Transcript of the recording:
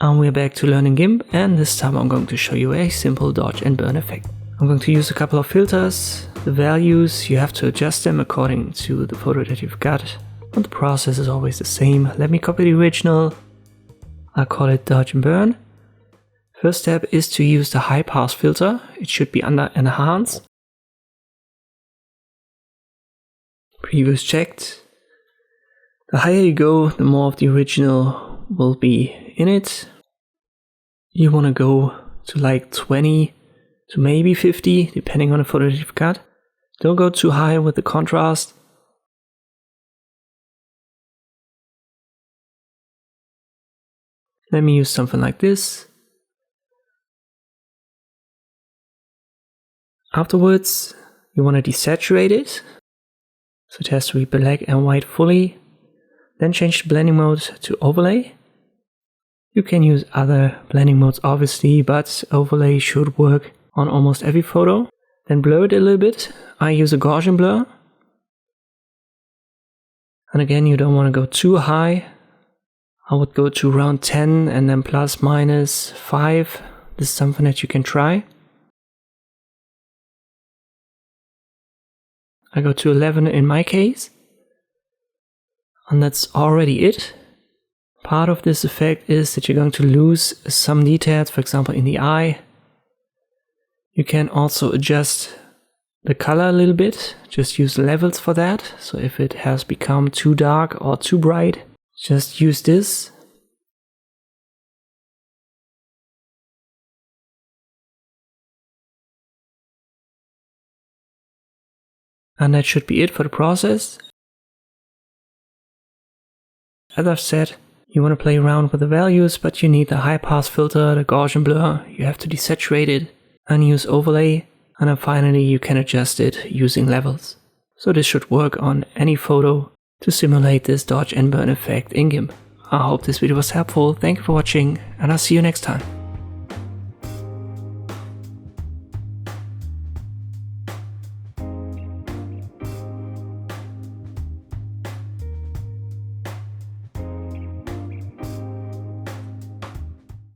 And we're back to learning Gimp, and this time I'm going to show you a simple dodge and burn effect. I'm going to use a couple of filters. The values, you have to adjust them according to the photo that you've got. And the process is always the same. Let me copy the original. I'll call it dodge and burn. First step is to use the high pass filter. It should be under enhance. Previous checked. The higher you go, the more of the original will be in it. You want to go to like 20 to maybe 50, depending on the photo that you've got. Don't go too high with the contrast. Let me use something like this. Afterwards, you want to desaturate it. So it has to be black and white fully. Then change the blending mode to overlay. You can use other blending modes obviously, but overlay should work on almost every photo. Then blur it a little bit. I use a Gaussian blur. And again, you don't want to go too high. I would go to around 10 and then plus minus 5. This is something that you can try. I go to 11 in my case. And that's already it. Part of this effect is that you're going to lose some details, for example in the eye. You can also adjust the color a little bit, just use levels for that. So if it has become too dark or too bright, just use this. And that should be it for the process. As I've said, you want to play around with the values, but you need the high pass filter, the Gaussian blur, you have to desaturate it and use overlay, and then finally you can adjust it using levels. So this should work on any photo to simulate this dodge and burn effect in Gimp. I hope this video was helpful, thank you for watching, and I'll see you next time.